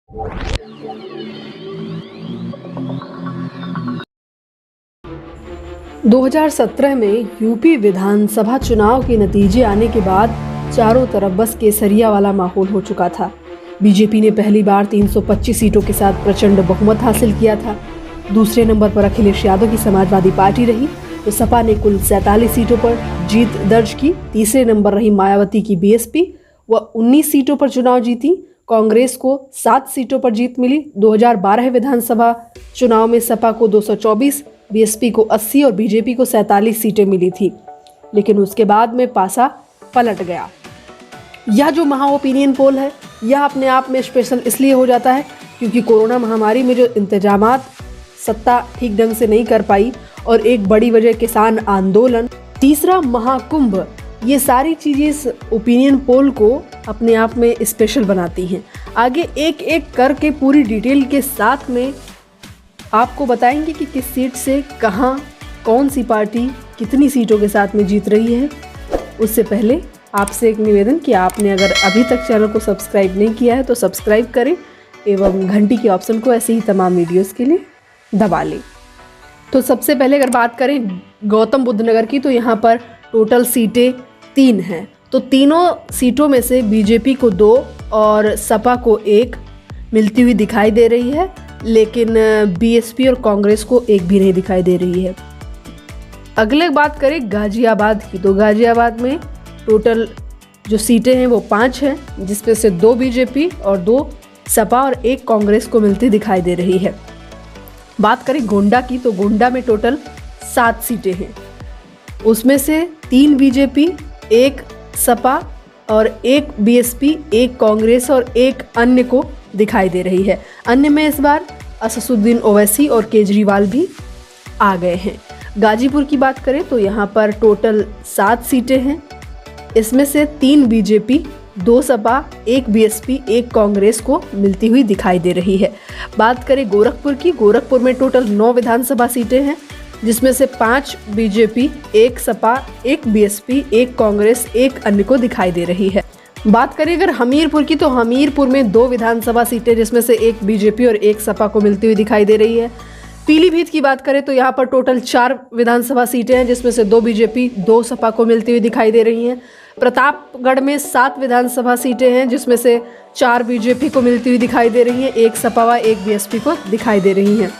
2017 में यूपी विधानसभा चुनाव के नतीजे आने के बाद चारों तरफ बस केसरिया वाला माहौल हो चुका था। बीजेपी ने पहली बार 325 सीटों के साथ प्रचंड बहुमत हासिल किया था। दूसरे नंबर पर अखिलेश यादव की समाजवादी पार्टी रही, तो सपा ने कुल 47 सीटों पर जीत दर्ज की। तीसरे नंबर रही मायावती की बीएसपी, वह 19 सीटों पर चुनाव जीती। कांग्रेस को 7 सीटों पर जीत मिली। 2012 विधानसभा चुनाव में सपा को 224, बीएसपी को 80 और बीजेपी को 47 सीटें मिली थी, लेकिन उसके बाद में पासा पलट गया। यह जो महा ओपिनियन पोल है, यह अपने आप में स्पेशल इसलिए हो जाता है क्योंकि कोरोना महामारी में जो इंतजामात सत्ता ठीक ढंग से नहीं कर पाई, और एक बड़ी वजह किसान आंदोलन, तीसरा महाकुंभ, ये सारी चीज़ें इस ओपिनियन पोल को अपने आप में स्पेशल बनाती हैं। आगे एक एक करके पूरी डिटेल के साथ में आपको बताएंगे कि किस सीट से कहां कौन सी पार्टी कितनी सीटों के साथ में जीत रही है। उससे पहले आपसे एक निवेदन कि आपने अगर अभी तक चैनल को सब्सक्राइब नहीं किया है तो सब्सक्राइब करें एवं घंटी के ऑप्शन को ऐसे ही तमाम वीडियोस के लिए दबा लें। तो सबसे पहले अगर बात करें गौतम बुद्ध नगर की, तो यहाँ पर टोटल सीटें 3 हैं। तो तीनों सीटों में से बीजेपी को 2 और सपा को 1 मिलती हुई दिखाई दे रही है, लेकिन बीएसपी और कांग्रेस को 1 भी नहीं दिखाई दे रही है। अगले बात करें गाजियाबाद की, तो गाजियाबाद में टोटल जो सीटें हैं वो 5 हैं, जिसमें से 2 बीजेपी और 2 सपा और 1 कांग्रेस को मिलती दिखाई दे रही है। बात करें गोंडा की, तो गोंडा में टोटल 7 सीटें हैं, उसमें से 3 बीजेपी, 1 सपा और 1 बीएसपी, 1 कांग्रेस और 1 अन्य को दिखाई दे रही है। अन्य में इस बार असदुद्दीन ओवैसी और केजरीवाल भी आ गए हैं। गाजीपुर की बात करें तो यहाँ पर टोटल 7 सीटें हैं, इसमें से 3 बीजेपी, 2 सपा, 1 बीएसपी, 1 कांग्रेस को मिलती हुई दिखाई दे रही है। बात करें गोरखपुर की, गोरखपुर में टोटल 9 विधानसभा सीटें हैं, जिसमें से 5 बीजेपी, 1 सपा, 1 बीएसपी, 1 कांग्रेस, 1 अन्य को दिखाई दे रही है। बात करें अगर हमीरपुर की, तो हमीरपुर में 2 विधानसभा सीटें, जिसमें से 1 बीजेपी और 1 सपा को मिलती हुई दिखाई दे रही है। पीलीभीत की बात करें तो यहाँ पर टोटल 4 विधानसभा सीटें हैं, जिसमें से 2 बीजेपी, 2 सपा को मिलती हुई दिखाई दे रही हैं। प्रतापगढ़ में 7 विधानसभा सीटें हैं, जिसमें से 4 बीजेपी को मिलती हुई दिखाई दे रही हैं, 1 सपा व 1 बीएसपी को दिखाई दे रही हैं।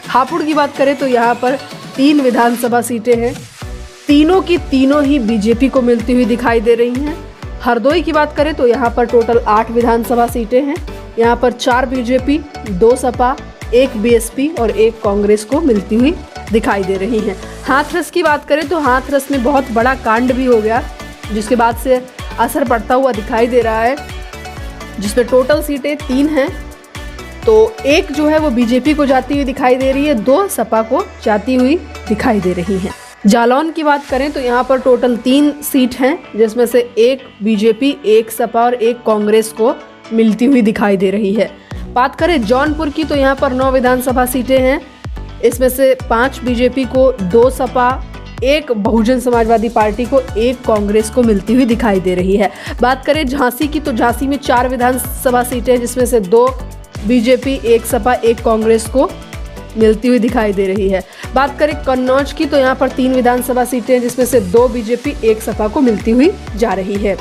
हापुड़ की बात करें तो यहाँ पर 3 विधानसभा सीटें हैं, तीनों की तीनों ही बीजेपी को मिलती हुई दिखाई दे रही हैं। हरदोई की बात करें तो यहाँ पर टोटल 8 विधानसभा सीटें हैं, यहाँ पर 4 बीजेपी, 2 सपा, 1 बीएसपी और 1 कांग्रेस को मिलती हुई दिखाई दे रही हैं। हाथरस की बात करें तो हाथरस में बहुत बड़ा कांड भी हो गया, जिसके बाद से असर पड़ता हुआ दिखाई दे रहा है, जिसमें टोटल सीटें 3 हैं, तो 1 जो है वो बीजेपी को जाती हुई दिखाई दे रही है, 2 सपा को जाती हुई दिखाई दे रही हैं। जालौन की बात करें तो यहाँ पर टोटल 3 सीट हैं, जिसमें से 1 बीजेपी, 1 सपा और 1 कांग्रेस को मिलती हुई दिखाई दे रही है। बात करें जौनपुर की, तो यहाँ पर 9 विधानसभा सीटें हैं, इसमें से 5 बीजेपी को, 2 सपा, 1 बहुजन समाजवादी पार्टी को, 1 कांग्रेस को मिलती हुई दिखाई दे रही है। बात करें झांसी की, तो झांसी में 4 विधानसभा सीटें, जिसमें से 2 बीजेपी, 1 सपा, 1 कांग्रेस को मिलती हुई दिखाई दे रही है। बात करें कन्नौज की, तो यहाँ पर 3 विधानसभा सीटें, जिसमें से 2 बीजेपी, 1 सपा को मिलती हुई जा रही है।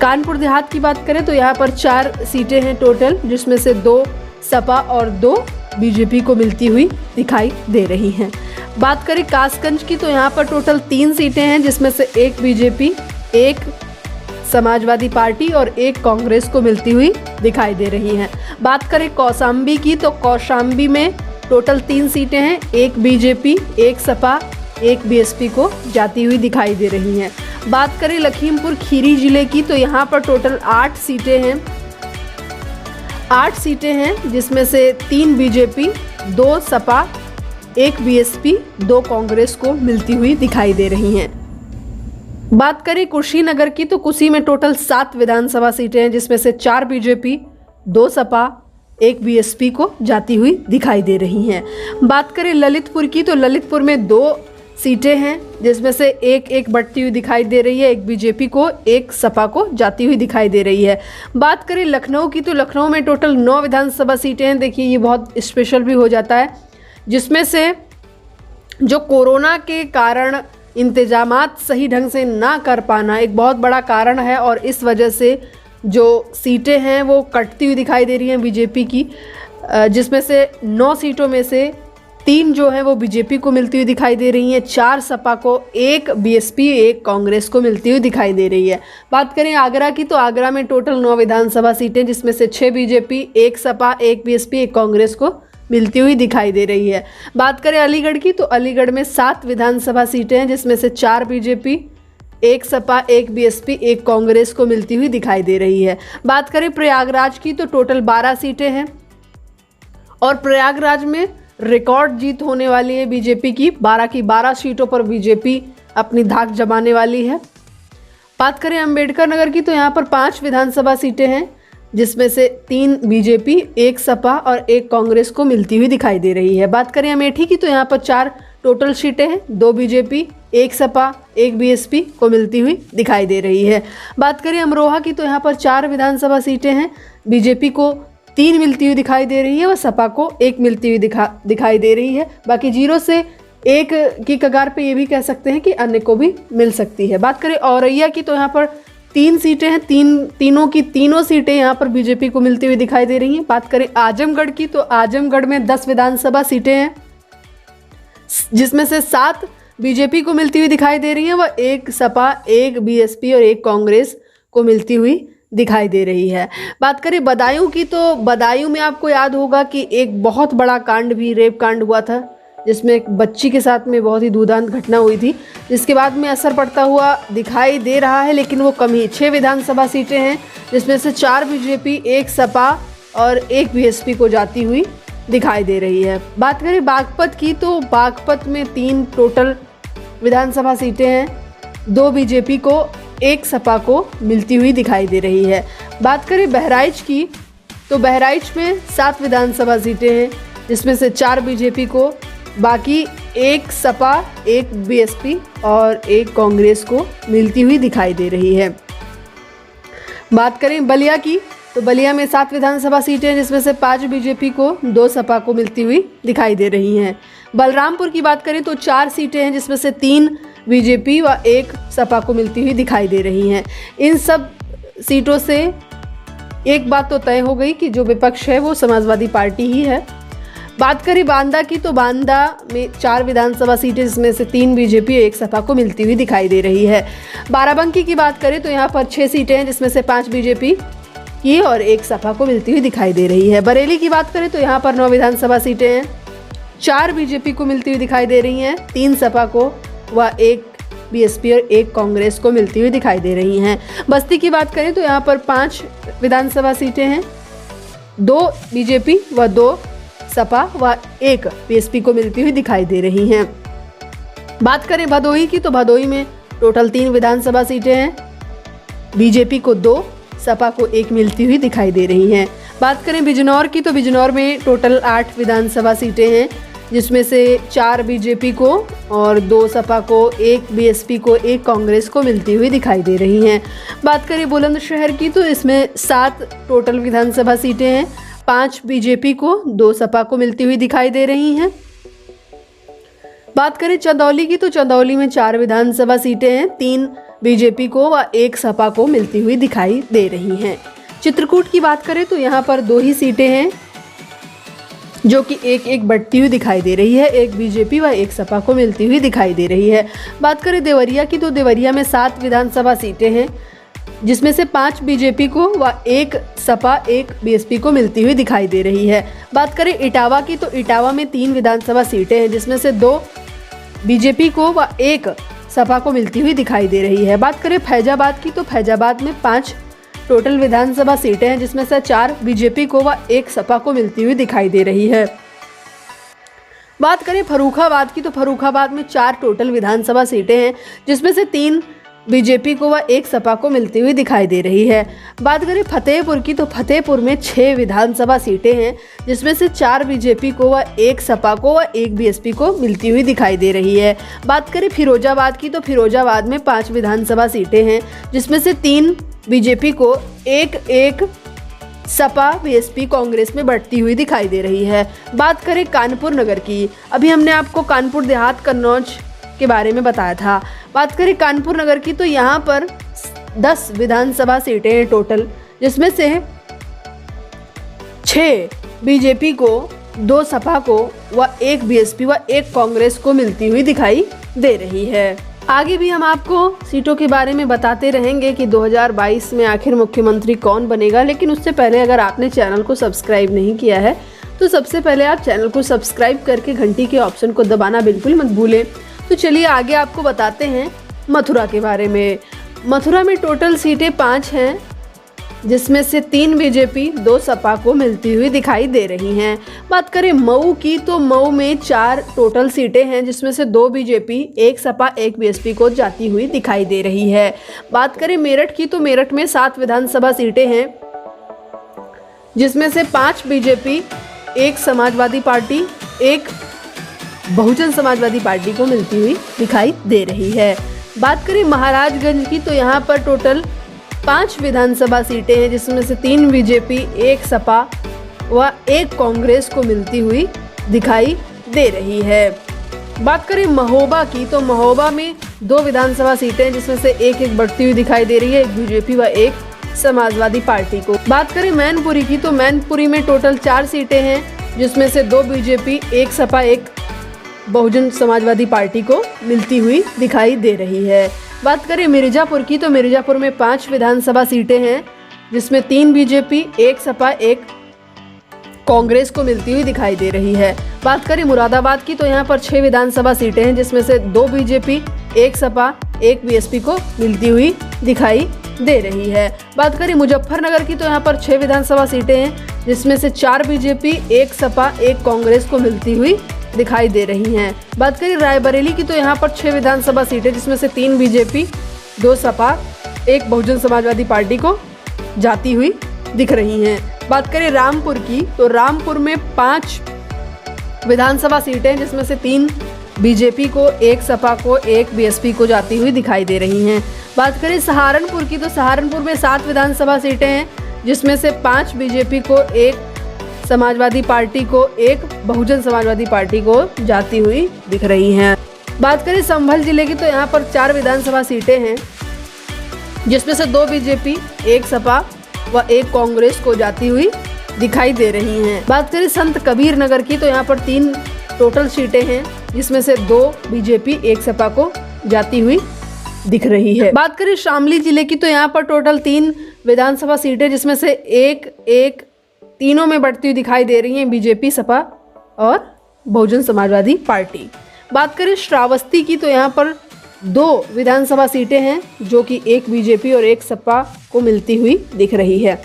कानपुर देहात की बात करें तो यहाँ पर 4 सीटें हैं टोटल, जिसमें से 2 सपा और 2 बीजेपी को मिलती हुई दिखाई दे रही हैं। बात करें कासगंज की, तो यहाँ पर टोटल 3 सीटें हैं, जिसमें से 1 बीजेपी, 1 समाजवादी पार्टी और 1 कांग्रेस को मिलती हुई दिखाई दे रही हैं। बात करें कौशाम्बी की, तो कौशाम्बी में टोटल 3 सीटें हैं, 1 बीजेपी, 1 सपा, 1 बीएसपी को जाती हुई दिखाई दे रही हैं। बात करें लखीमपुर खीरी जिले की, तो यहाँ पर टोटल 8 सीटें हैं, 8 सीटें हैं, जिसमें से 3 बीजेपी, 2 सपा, 1 बीएसपी, 2 कांग्रेस को मिलती हुई दिखाई दे रही हैं। बात करें कुशीनगर की, तो कुशी में टोटल 7 विधानसभा सीटें हैं, जिसमें से 4 बीजेपी, 2 सपा, 1 बीएसपी को जाती हुई दिखाई दे रही हैं। बात करें ललितपुर की, तो ललितपुर में 2 सीटें हैं, जिसमें से एक एक बढ़ती हुई दिखाई दे रही है, एक बीजेपी को, एक सपा को जाती हुई दिखाई दे रही है। बात करें लखनऊ की तो लखनऊ में टोटल 9 विधानसभा सीटें हैं। देखिए ये बहुत स्पेशल भी हो जाता है, जिसमें से जो कोरोना के कारण इंतजामात सही ढंग से ना कर पाना एक बहुत बड़ा कारण है, और इस वजह से जो सीटें हैं वो कटती हुई दिखाई दे रही हैं बीजेपी की, जिसमें से 9 सीटों में से 3 जो है वो बीजेपी को मिलती हुई दिखाई दे रही हैं, 4 सपा को, 1 बीएसपी, 1 कांग्रेस को मिलती हुई दिखाई दे रही है। बात करें आगरा की तो आगरा में टोटल 9 विधानसभा सीटें, जिसमें से 6 बीजेपी, 1 सपा, 1 बीएसपी, 1 कांग्रेस को मिलती हुई दिखाई दे रही है। बात करें अलीगढ़ की तो अलीगढ़ में 7 विधानसभा सीटें हैं, जिसमें से 4 बीजेपी, 1 सपा, 1 बीएसपी, 1 कांग्रेस को मिलती हुई दिखाई दे रही है। बात करें प्रयागराज की तो टोटल 12 सीटें हैं, और प्रयागराज में रिकॉर्ड जीत होने वाली है बीजेपी की। 12 की 12 सीटों पर बीजेपी अपनी धाक जमाने वाली है। बात करें अंबेडकर नगर की तो यहाँ पर 5 विधानसभा सीटें हैं, जिसमें से 3 बीजेपी, 1 सपा और 1 कांग्रेस को मिलती हुई दिखाई दे रही है। बात करें अमेठी की तो यहाँ पर 4 टोटल सीटें हैं, 2 बीजेपी, 1 सपा, 1 बीएसपी को मिलती हुई दिखाई दे रही है। बात करें अमरोहा की तो यहाँ पर 4 विधानसभा सीटें हैं, बीजेपी को 3 मिलती हुई दिखाई दे रही है और सपा को 1 मिलती हुई दिखाई दे रही है। बाकी 0 से 1 की कगार पे ये भी कह सकते हैं कि अन्य को भी मिल सकती है। बात करें औरैया की तो यहाँ पर 3 सीटें हैं, तीनों की तीनों सीटें यहाँ पर बीजेपी को मिलती हुई दिखाई दे रही हैं। बात करें आजमगढ़ की तो आजमगढ़ में 10 विधानसभा सीटें हैं, जिसमें से 7 बीजेपी को मिलती हुई दिखाई दे रही है, वह 1 सपा, 1 बीएसपी और 1 कांग्रेस को मिलती हुई दिखाई दे रही है। बात करें बदायूं की तो बदायूं में आपको याद होगा कि एक बहुत बड़ा कांड भी, रेप कांड हुआ था, जिसमें एक बच्ची के साथ में बहुत ही दुर्दांत घटना हुई थी, जिसके बाद में असर पड़ता हुआ दिखाई दे रहा है, लेकिन वो कम ही। 6 विधानसभा सीटें हैं, जिसमें से 4 बीजेपी, 1 सपा और 1 बीएसपी को जाती हुई दिखाई दे रही है। बात करें बागपत की तो बागपत में 3 टोटल विधानसभा सीटें हैं, 2 बीजेपी को, 1 सपा को मिलती हुई दिखाई दे रही है। बात करें बहराइच की तो बहराइच में 7 विधानसभा सीटें हैं, जिसमें से 4 बीजेपी को, बाकी 1 सपा, 1 बीएसपी और 1 कांग्रेस को मिलती हुई दिखाई दे रही है। बात करें बलिया की तो बलिया में 7 विधानसभा सीटें हैं, जिसमें से 5 बीजेपी को, 2 सपा को मिलती हुई दिखाई दे रही हैं। बलरामपुर की बात करें तो 4 सीटें हैं, जिसमें से 3 बीजेपी व 1 सपा को मिलती हुई दिखाई दे रही हैं। इन सब सीटों से एक बात तो तय हो गई कि जो विपक्ष है वो समाजवादी पार्टी ही है। बात करें बांदा की तो बांदा में 4 विधानसभा सीटें, जिसमें से 3 बीजेपी और 1 सपा को मिलती हुई दिखाई दे रही है। बाराबंकी की बात करें तो यहाँ पर 6 सीटें हैं, जिसमें से 5 बीजेपी की और 1 सपा को मिलती हुई दिखाई दे रही है। बरेली की बात करें तो यहाँ पर 9 विधानसभा सीटें हैं, 4 बीजेपी को मिलती हुई दिखाई दे रही हैं, 3 सपा को व 1 बीएसपी और 1 कांग्रेस को मिलती हुई दिखाई दे रही हैं। बस्ती की बात करें तो यहाँ पर 5 विधानसभा सीटें हैं, 2 बीजेपी व 2 सपा व 1 बीएसपी को मिलती हुई दिखाई दे रही हैं। बात करें भदोही की तो भदोही में टोटल 3 विधानसभा सीटें हैं, बीजेपी को 2, सपा को 1 मिलती हुई दिखाई दे रही हैं। बात करें बिजनौर की तो बिजनौर में टोटल 8 विधानसभा सीटें हैं, जिसमें से 4 बीजेपी को और 2 सपा को, 1 बीएसपी को, 1 कांग्रेस को मिलती हुई दिखाई दे रही हैं। बात करें बुलंदशहर की तो इसमें 7 टोटल विधानसभा सीटें हैं, 5 बीजेपी को, 2 सपा को मिलती हुई दिखाई दे रही हैं। बात करें चंदौली की तो चंदौली में 4 विधानसभा सीटें हैं, 3 बीजेपी को व 1 सपा को मिलती हुई दिखाई दे रही हैं। चित्रकूट की बात करें तो यहाँ पर 2 ही सीटें हैं, जो कि एक बढ़ती हुई दिखाई दे रही है, 1 बीजेपी व 1 सपा को मिलती हुई दिखाई दे रही है। बात करें देवरिया की तो देवरिया में 7 विधानसभा सीटें हैं, जिसमें से 5 बीजेपी को व 1 सपा, 1 बीएसपी को मिलती हुई दिखाई दे रही है। बात करें इटावा की तो इटावा में 3 विधानसभा सीटें हैं, जिसमें से 2 बीजेपी को व 1 सपा को मिलती हुई दिखाई दे रही है। बात करें फैजाबाद की तो फैजाबाद में 5 टोटल विधानसभा सीटें हैं, जिसमें से 4 बीजेपी को व 1 सपा को मिलती हुई दिखाई दे रही है। बात करें फर्रुखाबाद की तो फर्रुखाबाद में 4 टोटल विधानसभा सीटें हैं, जिसमें से 3 बीजेपी को व एक सपा को मिलती हुई दिखाई दे रही है। बात करें फतेहपुर की तो फतेहपुर में 6 विधानसभा सीटें हैं, जिसमें से 4 बीजेपी को व एक सपा को व एक बीएसपी को मिलती हुई दिखाई दे रही है। बात करें फिरोजाबाद की तो फिरोजाबाद में 5 विधानसभा सीटें हैं, जिसमें से 3 बीजेपी को, एक सपा बीएसपी कांग्रेस में बढ़ती हुई दिखाई दे रही है। बात करें कानपुर नगर की, अभी हमने आपको कानपुर देहात कन्नौज के बारे में बताया था। बात करें कानपुर नगर की तो यहाँ पर 10 विधानसभा सीटें हैं टोटल, जिसमें से 6 बीजेपी को, 2 सपा को व 1 बीएसपी व 1 कांग्रेस को मिलती हुई दिखाई दे रही है। आगे भी हम आपको सीटों के बारे में बताते रहेंगे कि 2022 में आखिर मुख्यमंत्री कौन बनेगा, लेकिन उससे पहले अगर आपने चैनल को सब्सक्राइब नहीं किया है तो सबसे पहले आप चैनल को सब्सक्राइब करके घंटी के ऑप्शन को दबाना बिल्कुल मत भूलें। तो चलिए आगे आपको बताते हैं मथुरा के बारे में। मथुरा में टोटल सीटें 5 हैं, जिसमें से 3 बीजेपी, 2 सपा को मिलती हुई दिखाई दे रही हैं। बात करें मऊ की तो मऊ में 4 टोटल सीटें हैं, जिसमें से 2 बीजेपी, 1 सपा, 1 बीएसपी को जाती हुई दिखाई दे रही है। बात करें मेरठ की तो मेरठ में 7 विधानसभा सीटें हैं, जिसमें से 5 BJP, 1 Samajwadi party, 1 Bahujan Samajwadi party को मिलती हुई दिखाई दे रही है। बात करें महाराजगंज की तो यहाँ पर टोटल 5 विधानसभा सीटें हैं, जिसमें से 3 बीजेपी, 1 सपा व 1 कांग्रेस को मिलती हुई दिखाई दे रही है। बात करें महोबा की तो महोबा में 2 विधानसभा सीटें हैं, जिसमें से 1 बढ़ती हुई दिखाई दे रही है, 1 बीजेपी व 1 समाजवादी पार्टी को। बात करें मैनपुरी की तो मैनपुरी में टोटल 4 सीटें हैं, जिसमें से 2 बीजेपी, 1 सपा, 1 बहुजन समाजवादी पार्टी को मिलती हुई दिखाई दे रही है। बात करें मिर्जापुर की तो मिर्जापुर में 5 विधानसभा सीटें हैं, जिसमें 3 बीजेपी, 1 सपा, 1 कांग्रेस को मिलती हुई दिखाई दे रही है। बात करें मुरादाबाद की तो यहाँ पर 6 विधानसभा सीटें हैं, जिसमें से 2 बीजेपी, 1 सपा, 1 बीएसपी को मिलती हुई दिखाई दे रही है। बात करें मुजफ्फरनगर की तो यहाँ पर 6 विधानसभा सीटें हैं, जिसमें से 4 बीजेपी, 1 सपा, 1 कांग्रेस को मिलती हुई दिखाई दे रही हैं। बात करें रायबरेली की तो यहाँ पर 6 विधानसभा सीटें, जिसमें से 3 बीजेपी, 2 सपा, 1 बहुजन समाजवादी पार्टी को जाती हुई दिख रही हैं। बात करें रामपुर की तो रामपुर में 5 विधानसभा सीटें, जिसमें से 3 बीजेपी को, 1 सपा को, 1 बीएसपी को जाती हुई दिखाई दे रही हैं। बात करें सहारनपुर की तो सहारनपुर में 7 विधानसभा सीटें हैं, जिसमें से 5 बीजेपी को, 1 समाजवादी पार्टी को, 1 बहुजन समाजवादी पार्टी को जाती हुई दिख रही हैं। बात करें संभल जिले की तो यहाँ पर 4 विधानसभा सीटें हैं, जिसमें से 2 बीजेपी, 1 सपा व 1 कांग्रेस को जाती हुई दिखाई दे रही हैं। बात करें संत कबीर नगर की तो यहाँ पर 3 टोटल सीटें हैं, जिसमें से 2 बीजेपी, 1 सपा को जाती हुई दिख रही है। बात करें शामली जिले की तो यहाँ पर टोटल 3 विधानसभा सीटें, जिसमें से 1 तीनों में बढ़ती हुई दिखाई दे रही हैं, बीजेपी, सपा और बहुजन समाजवादी पार्टी। बात करें श्रावस्ती की तो यहाँ पर 2 विधानसभा सीटें हैं, जो कि 1 बीजेपी और 1 सपा को मिलती हुई दिख रही है।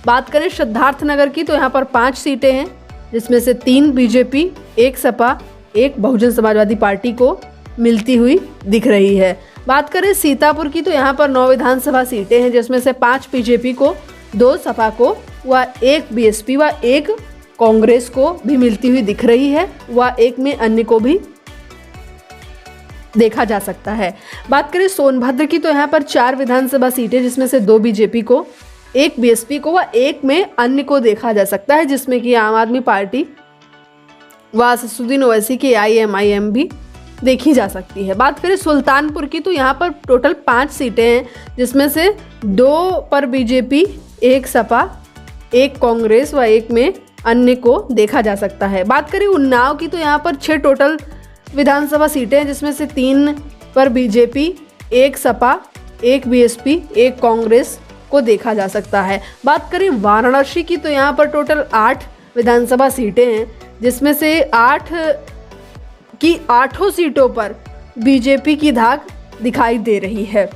बात करें सिद्धार्थनगर की तो यहाँ पर 5 सीटें हैं, जिसमें से 3 बीजेपी, 1 सपा, 1 बहुजन समाजवादी पार्टी को मिलती हुई दिख रही है। बात करें सीतापुर की तो यहाँ पर 9 विधानसभा सीटें हैं, जिसमें से 5 बीजेपी को, 2 सपा को व 1 बीएसपी व 1 कांग्रेस को भी मिलती हुई दिख रही है व 1 में अन्य को भी देखा जा सकता है। बात करें सोनभद्र की तो यहाँ पर 4 विधानसभा सीटें, जिसमें से 2 बीजेपी को, 1 बीएसपी को व 1 में अन्य को देखा जा सकता है, जिसमें कि आम आदमी पार्टी व असदुद्दीन ओवैसी की IMIM भी देखी जा सकती है। बात करें सुल्तानपुर की तो यहाँ पर टोटल 5 सीटें हैं, जिसमें से 2 पर बीजेपी, 1 सपा, 1 कांग्रेस व 1 में अन्य को देखा जा सकता है। बात करें उन्नाव की तो यहाँ पर 6 टोटल विधानसभा सीटें हैं, जिसमें से 3 पर बीजेपी, 1 सपा, 1 बीएसपी, 1 कांग्रेस को देखा जा सकता है। बात करें वाराणसी की तो यहाँ पर टोटल 8 विधानसभा सीटें हैं, जिसमें से 8 की 8 सीटों पर बीजेपी की धाक दिखाई दे रही है।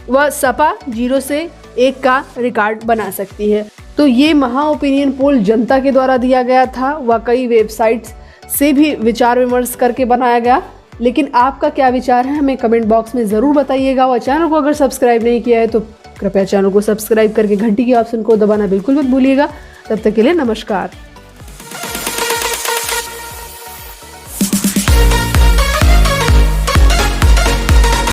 वह सपा 0 से 1 का रिकॉर्ड बना सकती है। तो ये महा ओपिनियन पोल जनता के द्वारा दिया गया था व कई वेबसाइट्स से भी विचार विमर्श करके बनाया गया, लेकिन आपका क्या विचार है हमें कमेंट बॉक्स में ज़रूर बताइएगा। और चैनल को अगर सब्सक्राइब नहीं किया है तो कृपया चैनल को सब्सक्राइब करके घंटी के ऑप्शन को दबाना बिल्कुल मत भूलिएगा। तब तक के लिए नमस्कार।